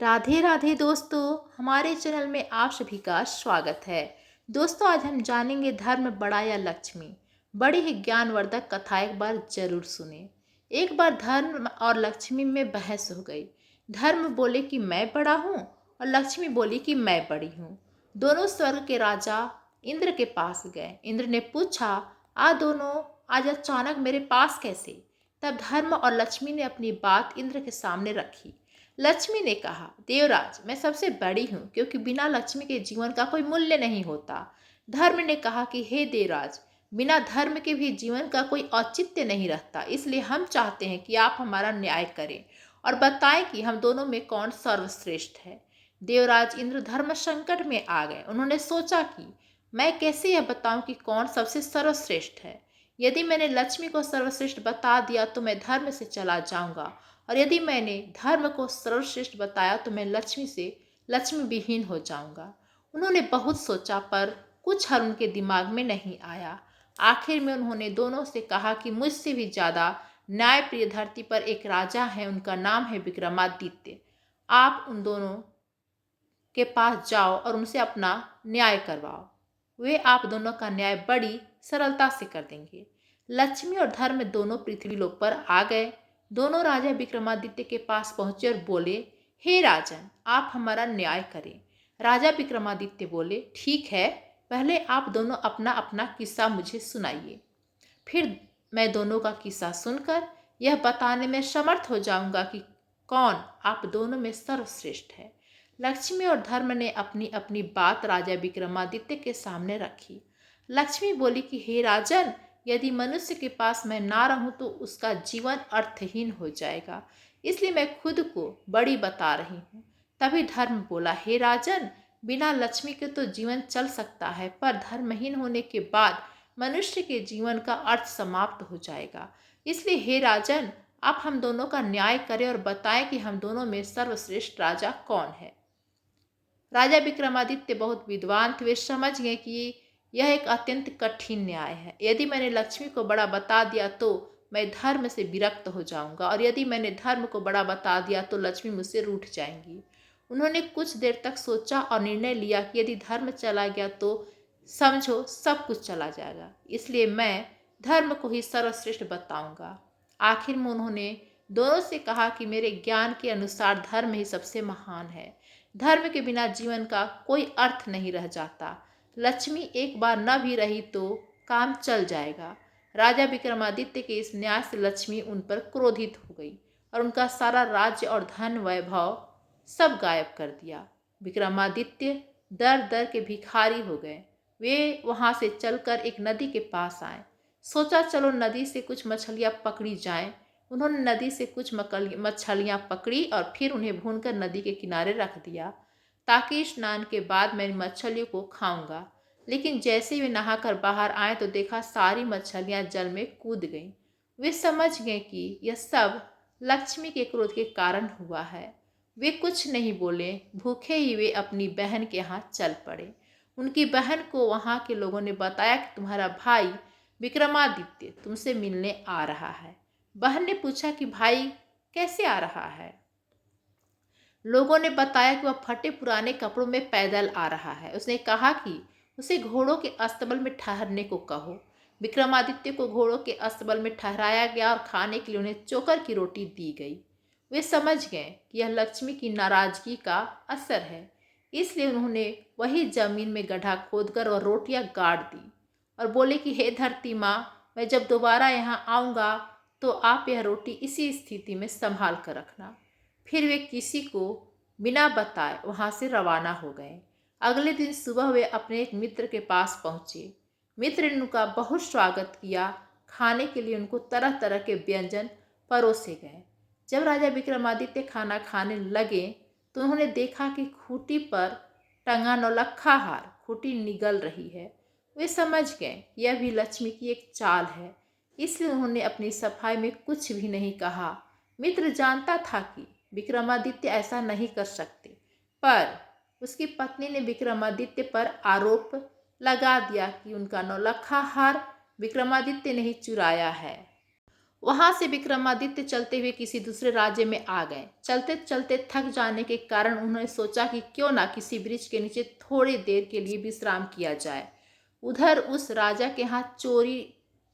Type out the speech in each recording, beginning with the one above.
राधे राधे दोस्तों, हमारे चैनल में आप सभी का स्वागत है। दोस्तों, आज हम जानेंगे धर्म बड़ा या लक्ष्मी। बड़ी ही ज्ञानवर्धक कथा एक बार जरूर सुने। एक बार धर्म और लक्ष्मी में बहस हो गई। धर्म बोले कि मैं बड़ा हूँ और लक्ष्मी बोली कि मैं बड़ी हूँ। दोनों स्वर्ग के राजा इंद्र के पास गए। इंद्र ने पूछा, आ दोनों आज अचानक मेरे पास कैसे? तब धर्म और लक्ष्मी ने अपनी बात इंद्र के सामने रखी। लक्ष्मी ने कहा, देवराज, मैं सबसे बड़ी हूँ क्योंकि बिना लक्ष्मी के जीवन का कोई मूल्य नहीं होता। धर्म ने कहा कि हे देवराज, बिना धर्म के भी जीवन का कोई औचित्य नहीं रहता। इसलिए हम चाहते हैं कि आप हमारा न्याय करें और बताएं कि हम दोनों में कौन सर्वश्रेष्ठ है। देवराज इंद्र धर्म संकट में आ गए। उन्होंने सोचा कि मैं कैसे यह बताऊं कि कौन सबसे सर्वश्रेष्ठ है। यदि मैंने लक्ष्मी को सर्वश्रेष्ठ बता दिया तो मैं धर्म से चला जाऊंगा, और यदि मैंने धर्म को सर्वश्रेष्ठ बताया तो मैं लक्ष्मी से लक्ष्मी विहीन हो जाऊंगा। उन्होंने बहुत सोचा पर कुछ हल उनके दिमाग में नहीं आया। आखिर में उन्होंने दोनों से कहा कि मुझसे भी ज्यादा न्यायप्रिय धरती पर एक राजा है, उनका नाम है विक्रमादित्य। आप उन दोनों के पास जाओ और उनसे अपना न्याय करवाओ। वे आप दोनों का न्याय बड़ी सरलता से कर देंगे। लक्ष्मी और धर्म दोनों पृथ्वी लोक पर आ गए। दोनों राजा विक्रमादित्य के पास पहुंचे और बोले, हे राजन, आप हमारा न्याय करें। राजा विक्रमादित्य बोले, ठीक है, पहले आप दोनों अपना अपना किस्सा मुझे सुनाइए। फिर मैं दोनों का किस्सा सुनकर यह बताने में समर्थ हो जाऊंगा कि कौन आप दोनों में सर्वश्रेष्ठ है। लक्ष्मी और धर्म ने अपनी अपनी बात राजा विक्रमादित्य के सामने रखी। लक्ष्मी बोली कि हे राजन, यदि मनुष्य के पास मैं ना रहूं तो उसका जीवन अर्थहीन हो जाएगा, इसलिए मैं खुद को बड़ी बता रही हूँ। तभी धर्म बोला, हे राजन, बिना लक्ष्मी के तो जीवन चल सकता है, पर धर्महीन होने के बाद मनुष्य के जीवन का अर्थ समाप्त हो जाएगा। इसलिए हे राजन, आप हम दोनों का न्याय करें और बताएं कि हम दोनों में सर्वश्रेष्ठ राजा कौन है। राजा विक्रमादित्य बहुत विद्वान थे। वे समझ गए कि यह एक अत्यंत कठिन न्याय है। यदि मैंने लक्ष्मी को बड़ा बता दिया तो मैं धर्म से विरक्त हो जाऊंगा, और यदि मैंने धर्म को बड़ा बता दिया तो लक्ष्मी मुझसे रूठ जाएंगी। उन्होंने कुछ देर तक सोचा और निर्णय लिया कि यदि धर्म चला गया तो समझो सब कुछ चला जाएगा, इसलिए मैं धर्म को ही सर्वश्रेष्ठ बताऊंगा। आखिर में उन्होंने दोनों से कहा कि मेरे ज्ञान के अनुसार धर्म ही सबसे महान है। धर्म के बिना जीवन का कोई अर्थ नहीं रह जाता। लक्ष्मी एक बार न भी रही तो काम चल जाएगा। राजा विक्रमादित्य के इस न्याय से लक्ष्मी उन पर क्रोधित हो गई और उनका सारा राज्य और धन वैभव सब गायब कर दिया। विक्रमादित्य दर दर के भिखारी हो गए। वे वहां से चलकर एक नदी के पास आए। सोचा चलो नदी से कुछ मछलियां पकड़ी जाएं। उन्होंने नदी से कुछ मछलियां पकड़ी और फिर उन्हें भूनकर नदी के किनारे रख दिया, ताकि स्नान के बाद मैं मछलियों को खाऊंगा। लेकिन जैसे वे नहाकर बाहर आए तो देखा सारी मछलियां जल में कूद गईं। वे समझ गए कि यह सब लक्ष्मी के क्रोध के कारण हुआ है। वे कुछ नहीं बोले। भूखे ही वे अपनी बहन के यहाँ चल पड़े। उनकी बहन को वहां के लोगों ने बताया कि तुम्हारा भाई विक्रमादित्य तुमसे मिलने आ रहा है। बहन ने पूछा कि भाई कैसे आ रहा है? लोगों ने बताया कि वह फटे पुराने कपड़ों में पैदल आ रहा है। उसने कहा कि उसे घोड़ों के अस्तबल में ठहरने को कहो। विक्रमादित्य को घोड़ों के अस्तबल में ठहराया गया और खाने के लिए उन्हें चोकर की रोटी दी गई। वे समझ गए कि यह लक्ष्मी की नाराजगी का असर है, इसलिए उन्होंने वही जमीन में गड्ढा खोदकर और रोटियां गाड़ दी और बोले कि हे धरती माँ, मैं जब दोबारा यहाँ आऊँगा तो आप यह रोटी इसी स्थिति में संभाल कर रखना। फिर वे किसी को बिना बताए वहां से रवाना हो गए। अगले दिन सुबह वे अपने एक मित्र के पास पहुंचे। मित्र ने उनका बहुत स्वागत किया। खाने के लिए उनको तरह तरह के व्यंजन परोसे गए। जब राजा विक्रमादित्य खाना खाने लगे तो उन्होंने देखा कि खूंटी पर टंगा नौलखा हार खूंटी निगल रही है। वे समझ गए यह भी लक्ष्मी की एक चाल है, इसलिए उन्होंने अपनी सफाई में कुछ भी नहीं कहा। मित्र जानता था कि विक्रमादित्य ऐसा नहीं कर सकते, पर उसकी पत्नी ने विक्रमादित्य पर आरोप लगा दिया कि उनका नौलखा हार विक्रमादित्य ने ही चुराया है। वहां से विक्रमादित्य चलते हुए किसी दूसरे राज्य में आ गए। चलते चलते थक जाने के कारण उन्होंने सोचा कि क्यों ना किसी वृक्ष के नीचे थोड़ी देर के लिए विश्राम किया जाए। उधर उस राजा के यहाँ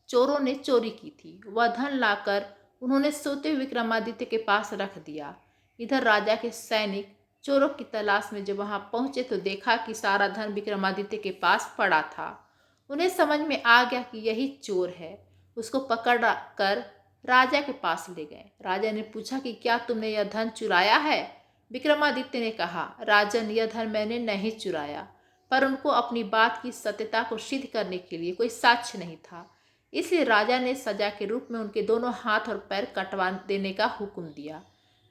चोरों ने चोरी की थी। वह धन लाकर उन्होंने सोते हुए विक्रमादित्य के पास रख दिया। इधर राजा के सैनिक चोरों की तलाश में जब वहां पहुंचे तो देखा कि सारा धन विक्रमादित्य के पास पड़ा था। उन्हें समझ में आ गया कि यही चोर है। उसको पकड़ कर राजा के पास ले गए। राजा ने पूछा कि क्या तुमने यह धन चुराया है? विक्रमादित्य ने कहा, राजन, यह धन मैंने नहीं चुराया, पर उनको अपनी बात की सत्यता को सिद्ध करने के लिए कोई साक्ष्य नहीं था। इसलिए राजा ने सजा के रूप में उनके दोनों हाथ और पैर कटवा देने का हुक्म दिया।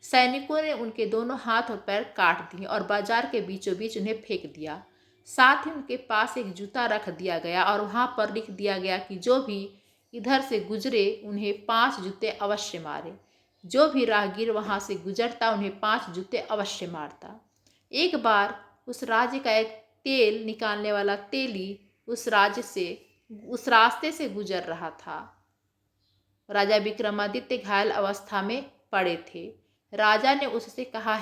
सैनिकों ने उनके दोनों हाथ और पैर काट दिए और बाजार के बीचों बीच उन्हें फेंक दिया। साथ ही उनके पास एक जूता रख दिया गया और वहां पर लिख दिया गया कि जो भी इधर से गुजरे उन्हें 5 जूते अवश्य मारे। जो भी राहगीर वहां से गुजरता उन्हें 5 जूते अवश्य मारता। एक बार उस राज्य का एक तेल निकालने वाला तेली उस रास्ते से गुजर रहा था। राजा विक्रमादित्य घायल अवस्था में पड़े थे। राजा ने उससे कहा,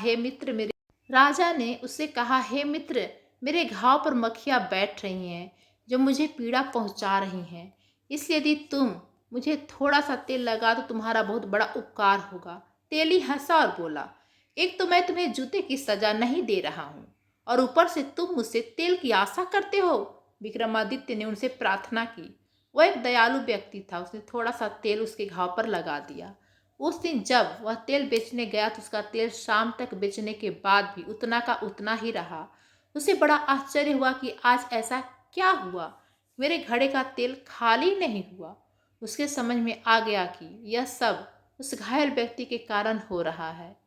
हे मित्र, मेरे घाव पर मक्खियां बैठ रही हैं जो मुझे पीड़ा पहुंचा रही हैं। इसलिए यदि तुम मुझे थोड़ा सा तेल लगा तो तुम्हारा बहुत बड़ा उपकार होगा। तेली हंसा और बोला, एक तो मैं तुम्हें जूते की सजा नहीं दे रहा हूँ और ऊपर से तुम मुझसे तेल की आशा करते हो। विक्रमादित्य ने उनसे प्रार्थना की। वह एक दयालु व्यक्ति था। उसने थोड़ा सा तेल उसके घाव पर लगा दिया। उस दिन जब वह तेल बेचने गया तो उसका तेल शाम तक बेचने के बाद भी उतना का उतना ही रहा। उसे बड़ा आश्चर्य हुआ कि आज ऐसा क्या हुआ, मेरे घड़े का तेल खाली नहीं हुआ। उसके समझ में आ गया कि यह सब उस घायल व्यक्ति के कारण हो रहा है।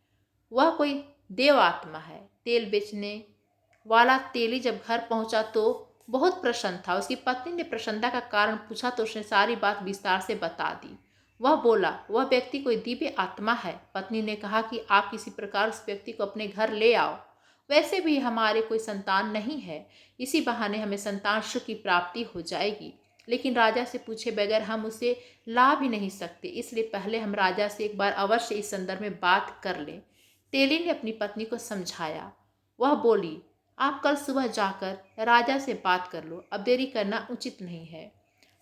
वह कोई देव आत्मा है। तेल बेचने वाला तेली जब घर पहुंचा तो बहुत प्रसन्न था। उसकी पत्नी ने प्रसन्नता का कारण पूछा तो उसने सारी बात विस्तार से बता दी। वह बोला, वह व्यक्ति कोई दिव्य आत्मा है। पत्नी ने कहा कि आप किसी प्रकार उस व्यक्ति को अपने घर ले आओ। वैसे भी हमारे कोई संतान नहीं है, इसी बहाने हमें संतान सुख की प्राप्ति हो जाएगी। लेकिन राजा से पूछे बगैर हम उसे ला भी नहीं सकते, इसलिए पहले हम राजा से एक बार अवश्य इस संदर्भ में बात कर लें। तेली ने अपनी पत्नी को समझाया। वह बोली, आप कल सुबह जाकर राजा से बात कर लो, अब देरी करना उचित नहीं है।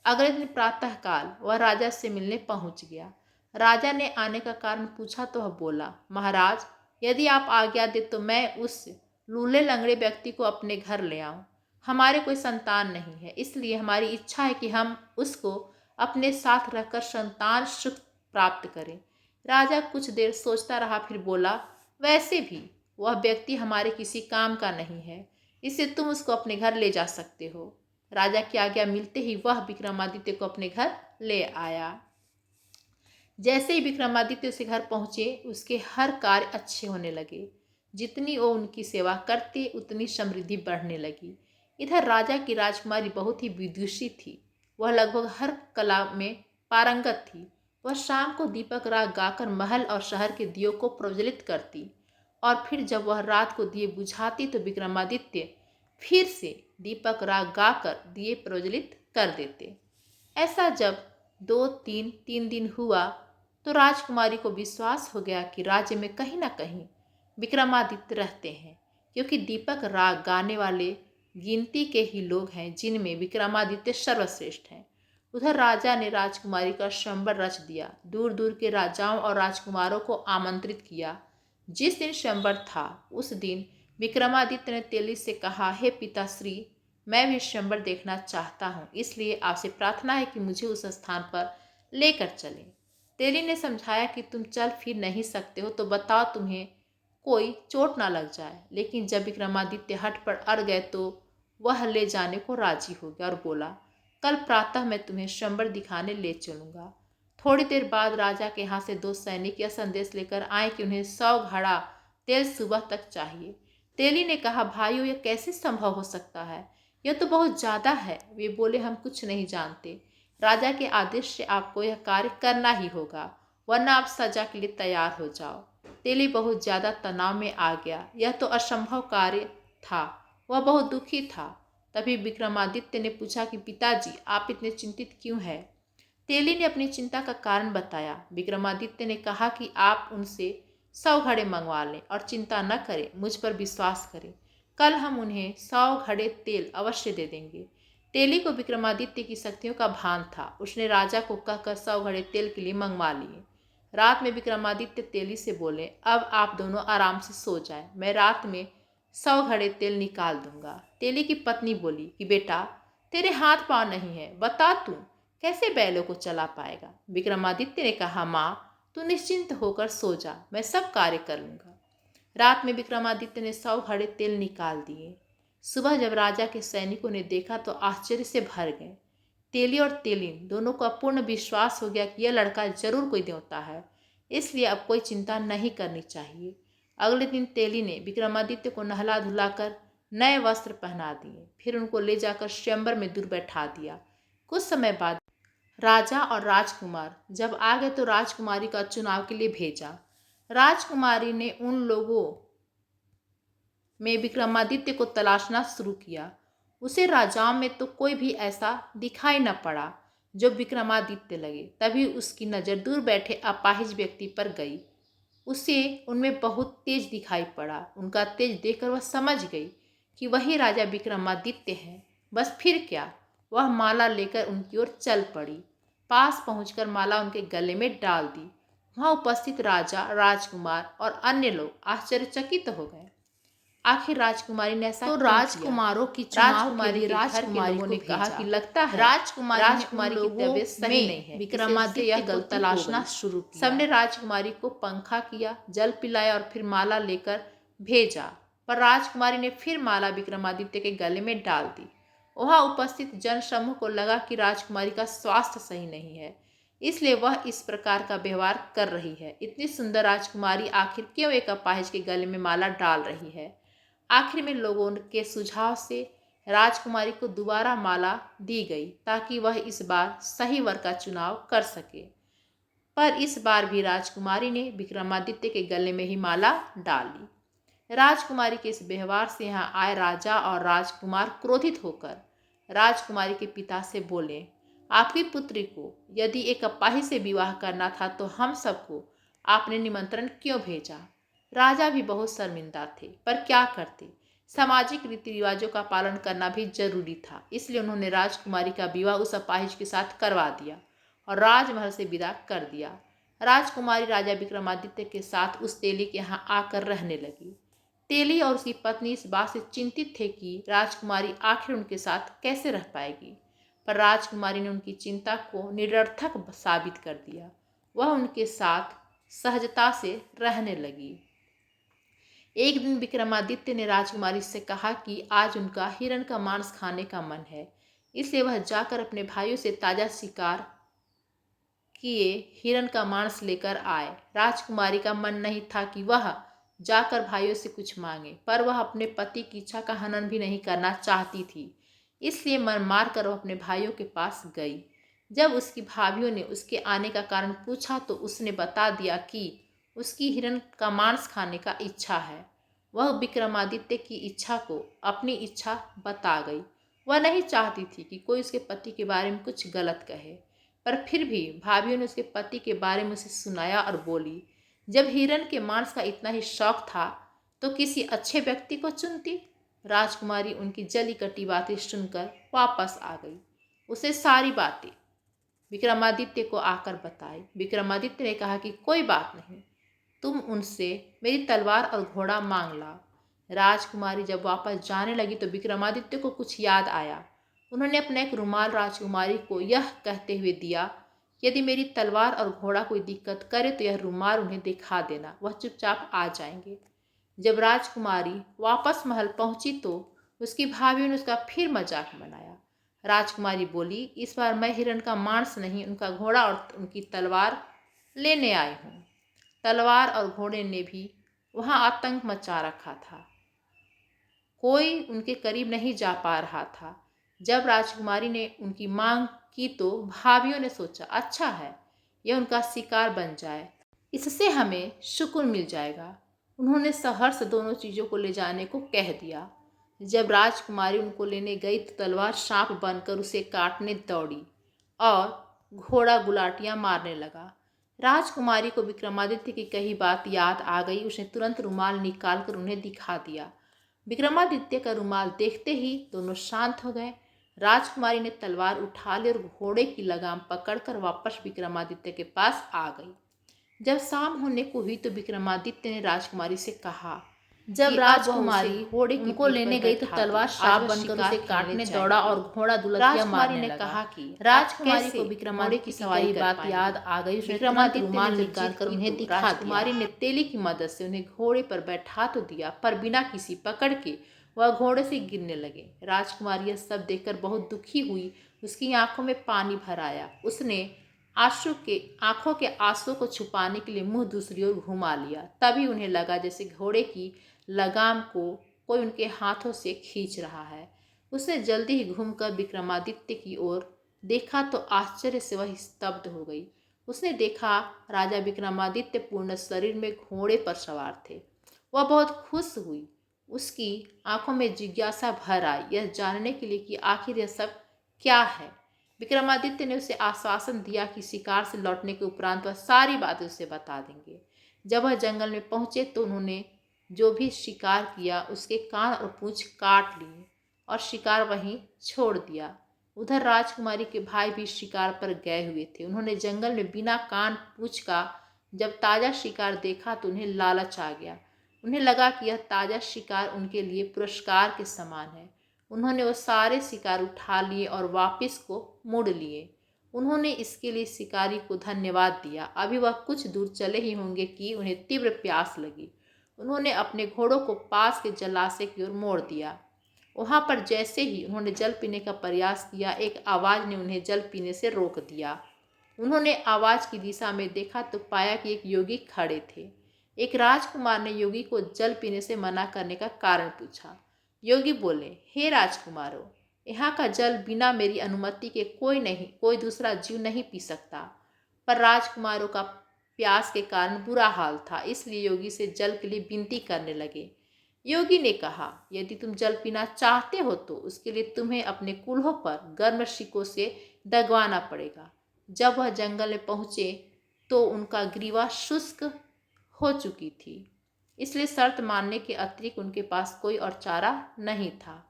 अगले दिन प्रातःकाल वह राजा से मिलने पहुंच गया। राजा ने आने का कारण पूछा तो वह बोला, महाराज, यदि आप आज्ञा दे तो मैं उस लूले लंगड़े व्यक्ति को अपने घर ले आऊं। हमारे कोई संतान नहीं है, इसलिए हमारी इच्छा है कि हम उसको अपने साथ रखकर संतान सुख प्राप्त करें। राजा कुछ देर सोचता रहा, फिर बोला, वैसे भी वह व्यक्ति हमारे किसी काम का नहीं है, इससे तुम उसको अपने घर ले जा सकते हो। राजा की आज्ञा मिलते ही वह विक्रमादित्य को अपने घर ले आया। जैसे ही विक्रमादित्य उसे घर पहुंचे, उसके हर कार्य अच्छे होने लगे। जितनी वो उनकी सेवा करते उतनी समृद्धि बढ़ने लगी। इधर राजा की राजकुमारी बहुत ही विदुषी थी। वह लगभग हर कला में पारंगत थी। वह शाम को दीपक राग गाकर महल और शहर के दियों को प्रज्वलित करती और फिर जब वह रात को दिए बुझाती तो विक्रमादित्य फिर से दीपक राग गाकर दिए प्रज्वलित कर देते। ऐसा जब 2-3 दिन हुआ तो राजकुमारी को विश्वास हो गया कि राज्य में कहीं ना कहीं विक्रमादित्य रहते हैं, क्योंकि दीपक राग गाने वाले गिनती के ही लोग हैं जिनमें विक्रमादित्य सर्वश्रेष्ठ हैं। उधर राजा ने राजकुमारी का स्वयंवर रच दिया। दूर दूर के राजाओं और राजकुमारों को आमंत्रित किया। जिस दिन स्वयंवर था उस दिन विक्रमादित्य ने तेली से कहा, हे पिताश्री, मैं भी स्वयंवर देखना चाहता हूँ, इसलिए आपसे प्रार्थना है कि मुझे उस स्थान पर लेकर चलें। तेली ने समझाया कि तुम चल फिर नहीं सकते हो तो बताओ, तुम्हें कोई चोट ना लग जाए। लेकिन जब विक्रमादित्य हट पर अड़ गए तो वह ले जाने को राजी हो गया और बोला, कल प्रातः मैं तुम्हें स्वयंवर दिखाने ले चलूंगा। थोड़ी देर बाद राजा के यहाँ से 2 सैनिक यह संदेश लेकर आए कि उन्हें 100 घड़ा तेल सुबह तक चाहिए। तेली ने कहा, भाइयों, यह कैसे संभव हो सकता है? यह तो बहुत ज्यादा है। वे बोले, हम कुछ नहीं जानते। राजा के आदेश से आपको यह कार्य करना ही होगा, वरना आप सजा के लिए तैयार हो जाओ। तेली बहुत ज्यादा तनाव में आ गया। यह तो असंभव कार्य था। वह बहुत दुखी था। तभी विक्रमादित्य ने पूछा कि पिताजी, आप इतने चिंतित क्यों हैं? तेली ने अपनी चिंता का कारण बताया। विक्रमादित्य ने कहा कि आप उनसे 100 घड़े मंगवा लें और चिंता न करें, मुझ पर विश्वास करें। कल हम उन्हें 100 घड़े तेल अवश्य दे देंगे। तेली को विक्रमादित्य की शक्तियों का भान था। उसने राजा को कहकर 100 घड़े तेल के लिए मंगवा लिए। रात में विक्रमादित्य तेली से बोले, अब आप दोनों आराम से सो जाएं, मैं रात में 100 घड़े तेल निकाल दूंगा। तेली की पत्नी बोली कि बेटा, तेरे हाथ पांव नहीं है, बता तू कैसे बैलों को चला पाएगा। विक्रमादित्य ने कहा, माँ तू निश्चिंत होकर सो जा, मैं सब कार्य कर लूंगा। रात में विक्रमादित्य ने 100 घड़े तेल निकाल दिए। सुबह जब राजा के सैनिकों ने देखा तो आश्चर्य से भर गए। तेली और तेलिन दोनों को पूर्ण विश्वास हो गया कि यह लड़का जरूर कोई देवता है, इसलिए अब कोई चिंता नहीं करनी चाहिए। अगले दिन तेली ने विक्रमादित्य को नहला धुलाकर नए वस्त्र पहना दिए, फिर उनको ले जाकर स्वयंवर में दूर बैठा दिया। कुछ समय बाद राजा और राजकुमार जब आ गए तो राजकुमारी का चुनाव के लिए भेजा। राजकुमारी ने उन लोगों में विक्रमादित्य को तलाशना शुरू किया। उसे राजाओं में तो कोई भी ऐसा दिखाई न पड़ा जो विक्रमादित्य लगे। तभी उसकी नज़र दूर बैठे अपाहिज व्यक्ति पर गई। उसे उनमें बहुत तेज दिखाई पड़ा। उनका तेज देखकर वह समझ गई कि वही राजा विक्रमादित्य है। बस फिर क्या, वह माला लेकर उनकी ओर चल पड़ी। पास पहुंचकर माला उनके गले में डाल दी। वहां उपस्थित राजा, राजकुमार और अन्य लोग आश्चर्यचकित हो गए। आखिर राजकुमारी ने ऐसा तो क्यों किया? राजकुमारों की चुनाव के लिए राजकुमारी लोगों ने को कहा भेजा। कि लगता है राजकुमारी की तबीयत सही नहीं है, विक्रमादित्य को गलती तलाशना हो गई। शुरू किया। सबने राजकुमारी को पंखा किया, जल पिलाया और फिर माला लेकर भेजा, पर राजकुमारी ने फिर माला विक्रमादित्य के गले में डाल दी। वहां उपस्थित जन समूह को लगा कि राजकुमारी का स्वास्थ्य सही नहीं है, इसलिए वह इस प्रकार का व्यवहार कर रही है। इतनी सुंदर राजकुमारी आखिर क्यों एक अपाहिज के गले में माला डाल रही है? आखिर में लोगों के सुझाव से राजकुमारी को दोबारा माला दी गई ताकि वह इस बार सही वर का चुनाव कर सके। पर इस बार भी राजकुमारी ने विक्रमादित्य के गले में ही माला डाली। राजकुमारी के इस व्यवहार से यहाँ आए राजा और राजकुमार क्रोधित होकर राजकुमारी के पिता से बोले, आपकी पुत्री को यदि एक अपाहिज से विवाह करना था तो हम सबको आपने निमंत्रण क्यों भेजा? राजा भी बहुत शर्मिंदा थे, पर क्या करते, सामाजिक रीति रिवाजों का पालन करना भी जरूरी था। इसलिए उन्होंने राजकुमारी का विवाह उस अपाहिज के साथ करवा दिया और राजमहल से विदा कर दिया। राजकुमारी राजा विक्रमादित्य के साथ उस तेली के यहाँ आकर रहने लगी। तेली और उसकी पत्नी इस बात से चिंतित थे कि राजकुमारी आखिर उनके साथ कैसे रह पाएगी, पर राजकुमारी ने उनकी चिंता को निरर्थक साबित कर दिया। वह उनके साथ सहजता से रहने लगी। एक दिन विक्रमादित्य ने राजकुमारी से कहा कि आज उनका हिरण का मांस खाने का मन है, इसलिए वह जाकर अपने भाइयों से ताजा शिकार किए हिरण का मांस लेकर आए। राजकुमारी का मन नहीं था कि वह जाकर भाइयों से कुछ मांगे, पर वह अपने पति की इच्छा का हनन भी नहीं करना चाहती थी, इसलिए मन मार कर वह अपने भाइयों के पास गई। जब उसकी भाभियों ने उसके आने का कारण पूछा तो उसने बता दिया कि उसकी हिरण का मांस खाने का इच्छा है। वह विक्रमादित्य की इच्छा को अपनी इच्छा बता गई। वह नहीं चाहती थी कि कोई उसके पति के बारे में कुछ गलत कहे, पर फिर भी भाभियों ने उसके पति के बारे में उसे सुनाया और बोली, जब हिरण के मांस का इतना ही शौक था तो किसी अच्छे व्यक्ति को चुनती। राजकुमारी उनकी जली कटी बातें सुनकर वापस आ गई। उसे सारी बातें विक्रमादित्य को आकर बताई। विक्रमादित्य ने कहा कि कोई बात नहीं, तुम उनसे मेरी तलवार और घोड़ा मांग ला। राजकुमारी जब वापस जाने लगी तो विक्रमादित्य को कुछ याद आया। उन्होंने अपना एक रुमाल राजकुमारी को यह कहते हुए दिया, यदि मेरी तलवार और घोड़ा कोई दिक्कत करे तो यह रुमाल उन्हें दिखा देना, वह चुपचाप आ जाएंगे। जब राजकुमारी वापस महल पहुंची तो उसकी भाभी ने उसका फिर मजाक बनाया। राजकुमारी बोली, इस बार मैं हिरण का मांस नहीं, उनका घोड़ा और उनकी तलवार लेने आई हूँ। तलवार और घोड़े ने भी वहां आतंक मचा रखा था। कोई उनके करीब नहीं जा पा रहा था। जब राजकुमारी ने उनकी मांग की तो भाभियों ने सोचा, अच्छा है, यह उनका शिकार बन जाए, इससे हमें सुकून मिल जाएगा। उन्होंने सहर्ष दोनों चीज़ों को ले जाने को कह दिया। जब राजकुमारी उनको लेने गई तो तलवार सांप बनकर उसे काटने दौड़ी और घोड़ा गुलाटियां मारने लगा। राजकुमारी को विक्रमादित्य की कही बात याद आ गई। उसने तुरंत रुमाल निकालकर उन्हें दिखा दिया। विक्रमादित्य का रुमाल देखते ही दोनों शांत हो गए। राजकुमारी ने तलवार उठा ली और घोड़े की लगाम पकड़कर वापस विक्रमादित्य के पास आ गई। जब शाम होने को हुई तो विक्रमादित्य ने राजकुमारी से कहा, जब राजकुमारी घोड़े उनको लेने गई तो तलवार श्राप बनकर उसे काटने दौड़ा और घोड़ा दुलकिया मारने लगा। कहा कि राजकुमारी को विक्रमादित्य की सवारी बात याद आ गई। विक्रमादित्य रुमाल निकालकर उन्हें दिखा दिया। राजकुमारी ने तेली की मदद से उन्हें घोड़े पर बैठा तो दिया, पर बिना किसी पकड़ के वह घोड़े से गिरने लगे। राजकुमारी यह सब देखकर बहुत दुखी हुई। उसकी आंखों में पानी भर आया। उसने आंखों के आंसू को छुपाने के लिए मुंह दूसरी ओर घुमा लिया। तभी उन्हें लगा जैसे घोड़े की लगाम को कोई उनके हाथों से खींच रहा है। उसने जल्दी ही घूमकर विक्रमादित्य की ओर देखा तो आश्चर्य से वह स्तब्ध हो गई। उसने देखा राजा विक्रमादित्य पूर्ण शरीर में घोड़े पर सवार थे। वह बहुत खुश हुई। उसकी आंखों में जिज्ञासा भर आई, यह जानने के लिए कि आखिर यह सब क्या है। विक्रमादित्य ने उसे आश्वासन दिया कि शिकार से लौटने के उपरांत वह सारी बातें उसे बता देंगे। जब वह जंगल में पहुंचे तो उन्होंने जो भी शिकार किया उसके कान और पूंछ काट लिए और शिकार वहीं छोड़ दिया। उधर राजकुमारी के भाई भी शिकार पर गए हुए थे। उन्होंने जंगल में बिना कान पूंछ का जब ताज़ा शिकार देखा तो उन्हें लालच आ गया। उन्हें लगा कि यह ताज़ा शिकार उनके लिए पुरस्कार के समान है। उन्होंने वो सारे शिकार उठा लिए और वापस को मोड़ लिए। उन्होंने इसके लिए शिकारी को धन्यवाद दिया। अभी वह कुछ दूर चले ही होंगे कि उन्हें तीव्र प्यास लगी। उन्होंने अपने घोड़ों को पास के जलाशय की ओर मोड़ दिया। वहां पर जैसे ही उन्होंने जल पीने का प्रयास किया, एक आवाज़ ने उन्हें जल पीने से रोक दिया। उन्होंने आवाज़ की दिशा में देखा तो पाया कि एक योगी खड़े थे। एक राजकुमार ने योगी को जल पीने से मना करने का कारण पूछा। योगी बोले, हे राजकुमारों, यहाँ का जल बिना मेरी अनुमति के कोई दूसरा जीव नहीं पी सकता। पर राजकुमारों का प्यास के कारण बुरा हाल था, इसलिए योगी से जल के लिए विनती करने लगे। योगी ने कहा, यदि तुम जल पीना चाहते हो तो उसके लिए तुम्हें अपने कूल्हों पर गर्म शिकों से दगवाना पड़ेगा। जब वह जंगल में पहुंचे तो उनका ग्रीवा शुष्क हो चुकी थी, इसलिए शर्त मानने के अतिरिक्त उनके पास कोई और चारा नहीं था।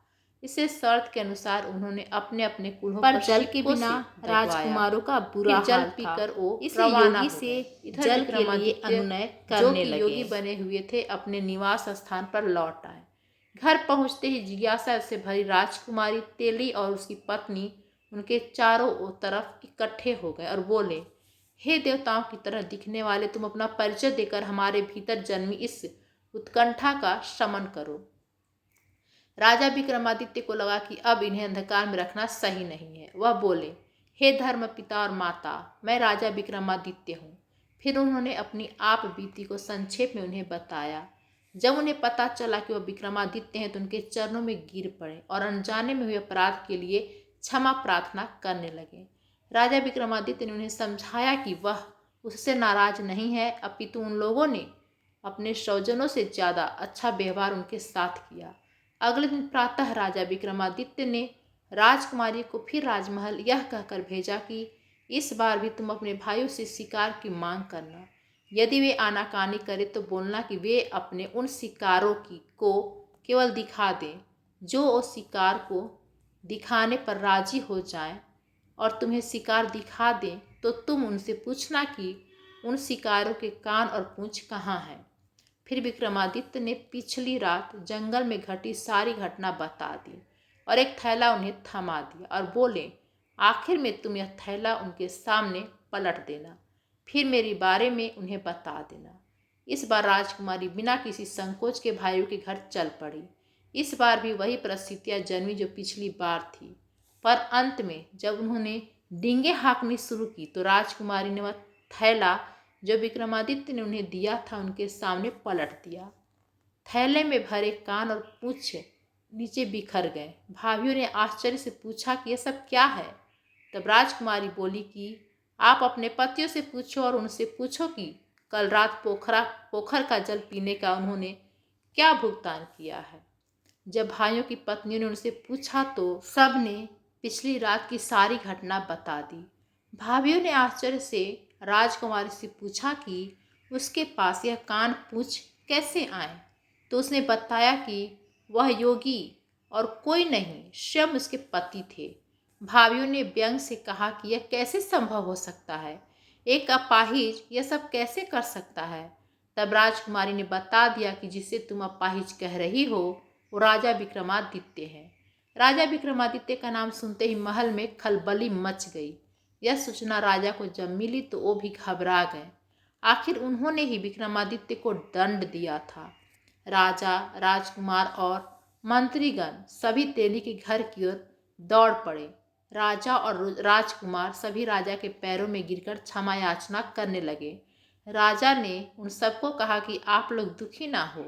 इसे शर्त के अनुसार उन्होंने अपने अपने कूल्हों पर जल के बिना राजकुमारों का बुरा हाल पीकर वो योगी से जल के लिए अनुनय करने लगे। योगी बने हुए थे अपने निवास स्थान पर लौट आए। घर पहुंचते ही जिज्ञासा से भरी राजकुमारी तेली और उसकी पत्नी उनके चारों तरफ इकट्ठे हो गए और बोले, हे देवताओं की तरह दिखने वाले, तुम अपना परिचय देकर हमारे भीतर जन्मी इस उत्कंठा का शमन करो। राजा विक्रमादित्य को लगा कि अब इन्हें अंधकार में रखना सही नहीं है। वह बोले, हे धर्म पिता और माता, मैं राजा विक्रमादित्य हूँ। फिर उन्होंने अपनी आप बीती को संक्षेप में उन्हें बताया। जब उन्हें पता चला कि वह विक्रमादित्य हैं तो उनके चरणों में गिर पड़े और अनजाने में हुए अपराध के लिए क्षमा प्रार्थना करने लगे। राजा विक्रमादित्य ने उन्हें समझाया कि वह उससे नाराज नहीं है, अपितु उन लोगों ने अपने स्वजनों से ज़्यादा अच्छा व्यवहार उनके साथ किया। अगले दिन प्रातः राजा विक्रमादित्य ने राजकुमारी को फिर राजमहल यह कहकर भेजा कि इस बार भी तुम अपने भाइयों से शिकार की मांग करना। यदि वे आनाकानी करें तो बोलना कि वे अपने उन शिकारों को केवल दिखा दें जो उस शिकार को दिखाने पर राजी हो जाएं, और तुम्हें शिकार दिखा दें तो तुम उनसे पूछना कि उन शिकारों के कान और पूंछ कहाँ हैं। फिर विक्रमादित्य ने पिछली रात जंगल में घटी सारी घटना बता दी और एक थैला उन्हें थमा दिया और बोले, आखिर में तुम यह थैला उनके सामने पलट देना, फिर मेरे बारे में उन्हें बता देना। इस बार राजकुमारी बिना किसी संकोच के भाइयों के घर चल पड़ी। इस बार भी वही परिस्थितियां जन्मी जो पिछली बार थी, पर अंत में जब उन्होंने डींगे हाँकनी शुरू की तो राजकुमारी ने वह थैला जो विक्रमादित्य ने उन्हें दिया था उनके सामने पलट दिया। थैले में भरे कान और पूंछ नीचे बिखर गए। भाभियों ने आश्चर्य से पूछा कि यह सब क्या है। तब राजकुमारी बोली कि आप अपने पतियों से पूछो और उनसे पूछो कि कल रात पोखर का जल पीने का उन्होंने क्या भुगतान किया है। जब भाइयों की पत्नियों ने उनसे पूछा तो सब ने पिछली रात की सारी घटना बता दी। भाभियों ने आश्चर्य से राजकुमारी से पूछा कि उसके पास यह कान पूछ कैसे आए, तो उसने बताया कि वह योगी और कोई नहीं, स्वयं उसके पति थे। भाभियों ने व्यंग से कहा कि यह कैसे संभव हो सकता है, एक अपाहिज यह सब कैसे कर सकता है। तब राजकुमारी ने बता दिया कि जिसे तुम अपाहिज कह रही हो वो राजा विक्रमादित्य है। राजा विक्रमादित्य का नाम सुनते ही महल में खलबली मच गई। यह सूचना राजा को जब मिली तो वो भी घबरा गए। आखिर उन्होंने ही विक्रमादित्य को दंड दिया था। राजा, राजकुमार और मंत्रीगण सभी तेली के घर की ओर दौड़ पड़े। राजा और राजकुमार सभी राजा के पैरों में गिरकर क्षमा याचना करने लगे। राजा ने उन सबको कहा कि आप लोग दुखी ना हो,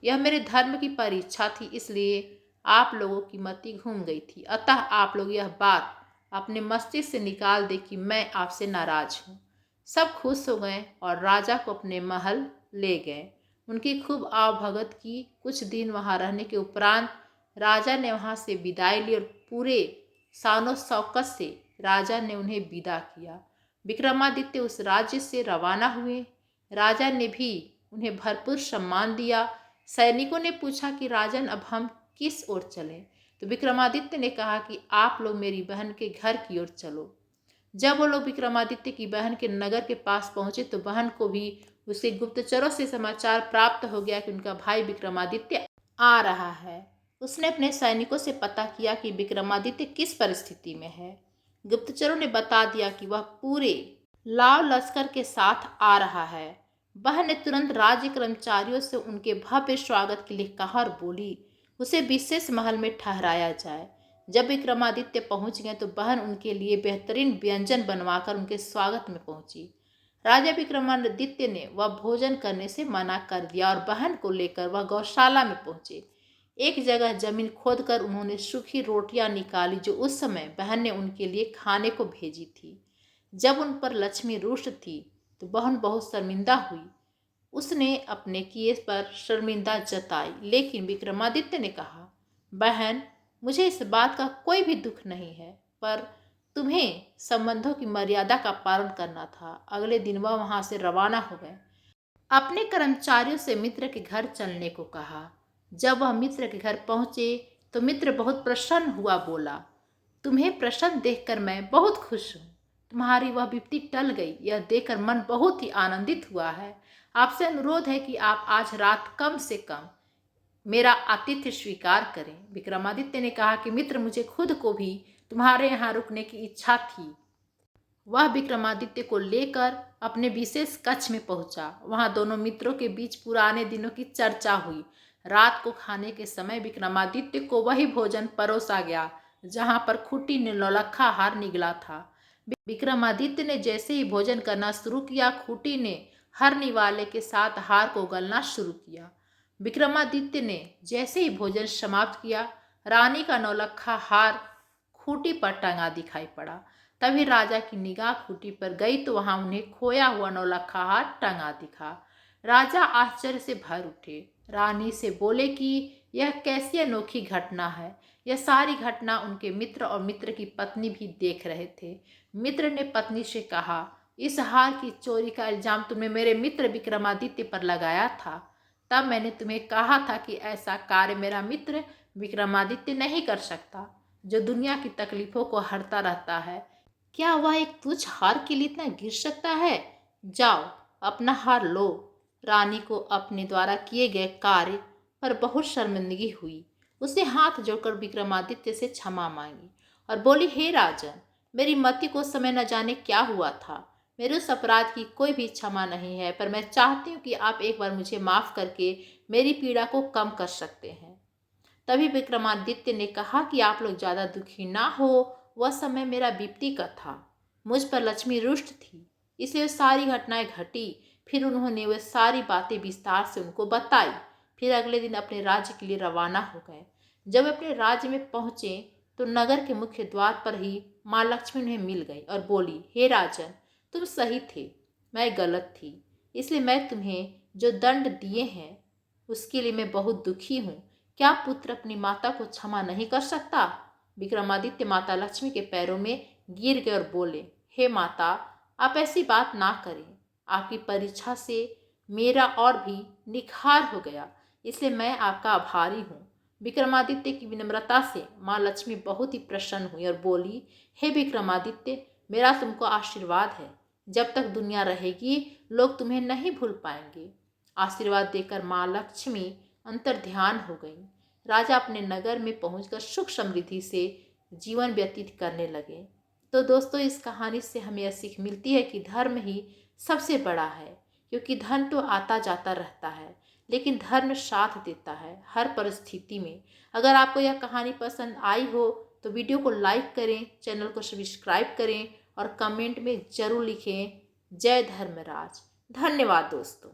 यह मेरे धर्म की परीक्षा थी, इसलिए आप लोगों की मति घूम गई थी। अतः आप लोग यह बात अपने मस्तिष्क से निकाल दे कि मैं आपसे नाराज हूँ। सब खुश हो गए और राजा को अपने महल ले गए। उनकी खूब आवभगत की। कुछ दिन वहां रहने के उपरांत राजा ने वहां से विदाई ली और पूरे शानो शौकत से राजा ने उन्हें विदा किया। विक्रमादित्य उस राज्य से रवाना हुए। राजा ने भी उन्हें भरपूर सम्मान दिया। सैनिकों ने पूछा कि राजन अब हम किस ओर चलें, तो विक्रमादित्य ने कहा कि आप लोग मेरी बहन के घर की ओर चलो। जब वो लोग विक्रमादित्य की बहन के नगर के पास पहुंचे तो बहन को भी उसके गुप्तचरों से समाचार प्राप्त हो गया कि उनका भाई विक्रमादित्य आ रहा है। उसने अपने सैनिकों से पता किया कि विक्रमादित्य किस परिस्थिति में है। गुप्तचरों ने बता दिया कि वह पूरे लाव लश्कर के साथ आ रहा है। बहन ने तुरंत राज्य कर्मचारियों से उनके भव्य स्वागत के लिए कहा और बोली उसे विशेष महल में ठहराया जाए। जब विक्रमादित्य पहुंच गए तो बहन उनके लिए बेहतरीन व्यंजन बनवाकर उनके स्वागत में पहुंची। राजा विक्रमादित्य ने वह भोजन करने से मना कर दिया और बहन को लेकर वह गौशाला में पहुंचे। एक जगह जमीन खोदकर उन्होंने सूखी रोटियां निकाली जो उस समय बहन ने उनके लिए खाने को भेजी थी। जब उन पर लक्ष्मी रुष्ट थी तो बहन बहुत शर्मिंदा हुई। उसने अपने किए पर शर्मिंदा जताई, लेकिन विक्रमादित्य ने कहा, बहन मुझे इस बात का कोई भी दुख नहीं है, पर तुम्हें संबंधों की मर्यादा का पालन करना था। अगले दिन वह वहां से रवाना हो गए। अपने कर्मचारियों से मित्र के घर चलने को कहा। जब वह मित्र के घर पहुंचे तो मित्र बहुत प्रसन्न हुआ, बोला, तुम्हें प्रसन्न देखकर मैं बहुत खुश हूँ। तुम्हारी वह विपत्ति टल गई, यह देखकर मन बहुत ही आनंदित हुआ है। आपसे अनुरोध है कि आप आज रात कम से कम मेरा आतिथ्य स्वीकार करें। विक्रमादित्य ने कहा कि मित्र मुझे खुद को भी तुम्हारे यहाँ रुकने की इच्छा थी। वह विक्रमादित्य को लेकर अपने विशेष कक्ष में पहुंचा। वहां दोनों मित्रों के बीच पुराने दिनों की चर्चा हुई। रात को खाने के समय विक्रमादित्य को वही भोजन परोसा गया जहां पर खूंटी ने नौलखा हार निगला था। विक्रमादित्य ने जैसे ही भोजन करना शुरू किया, खूंटी ने हर निवाले के साथ हार को गलना शुरू किया। विक्रमादित्य ने जैसे ही भोजन समाप्त किया, रानी का नौलखा हार खूंटी पर टंगा दिखाई पड़ा। तभी राजा की निगाह खूंटी पर गई तो वहां उन्हें खोया हुआ नौलखा हार टंगा दिखा। राजा आश्चर्य से भर उठे। रानी से बोले कि यह कैसी अनोखी घटना है। यह सारी घटना उनके मित्र और मित्र की पत्नी भी देख रहे थे। मित्र ने पत्नी से कहा, इस हार की चोरी का इल्जाम तुमने मेरे मित्र विक्रमादित्य पर लगाया था। तब मैंने तुम्हें कहा था कि ऐसा कार्य मेरा मित्र विक्रमादित्य नहीं कर सकता, जो दुनिया की तकलीफों को हरता रहता है। क्या वह एक तुच्छ हार के लिए इतना गिर सकता है? जाओ अपना हार लो। रानी को अपने द्वारा किए गए कार्य पर बहुत शर्मिंदगी हुई। उसने हाथ जोड़कर विक्रमादित्य से क्षमा मांगी और बोली, हे राजन, मेरी मति को समय न जाने क्या हुआ था। मेरे उस अपराध की कोई भी क्षमा नहीं है, पर मैं चाहती हूँ कि आप एक बार मुझे माफ करके मेरी पीड़ा को कम कर सकते हैं। तभी विक्रमादित्य ने कहा कि आप लोग ज्यादा दुखी ना हो, वह समय मेरा विपत्ति का था। मुझ पर लक्ष्मी रुष्ट थी, इसलिए सारी घटनाएं घटी। फिर उन्होंने वह सारी बातें विस्तार से उनको बताई। फिर अगले दिन अपने राज्य के लिए रवाना हो गए। जब अपने राज्य में पहुंचे तो नगर के मुख्य द्वार पर ही माँ लक्ष्मी उन्हें मिल गई और बोली, हे राजन, तुम सही थे, मैं गलत थी, इसलिए मैं तुम्हें जो दंड दिए हैं उसके लिए मैं बहुत दुखी हूँ। क्या पुत्र अपनी माता को क्षमा नहीं कर सकता? विक्रमादित्य माता लक्ष्मी के पैरों में गिर गए और बोले, हे माता, आप ऐसी बात ना करें। आपकी परीक्षा से मेरा और भी निखार हो गया, इसलिए मैं आपका आभारी हूँ। विक्रमादित्य की विनम्रता से माँ लक्ष्मी बहुत ही प्रसन्न हुई और बोली, हे विक्रमादित्य, मेरा तुमको आशीर्वाद है। जब तक दुनिया रहेगी लोग तुम्हें नहीं भूल पाएंगे। आशीर्वाद देकर माँ लक्ष्मी अंतर ध्यान हो गई। राजा अपने नगर में पहुंचकर सुख समृद्धि से जीवन व्यतीत करने लगे। तो दोस्तों, इस कहानी से हमें यह सीख मिलती है कि धर्म ही सबसे बड़ा है, क्योंकि धन तो आता जाता रहता है, लेकिन धर्म साथ देता है हर परिस्थिति में। अगर आपको यह कहानी पसंद आई हो तो वीडियो को लाइक करें, चैनल को सब्सक्राइब करें और कमेंट में ज़रूर लिखें, जय धर्मराज। धन्यवाद दोस्तों।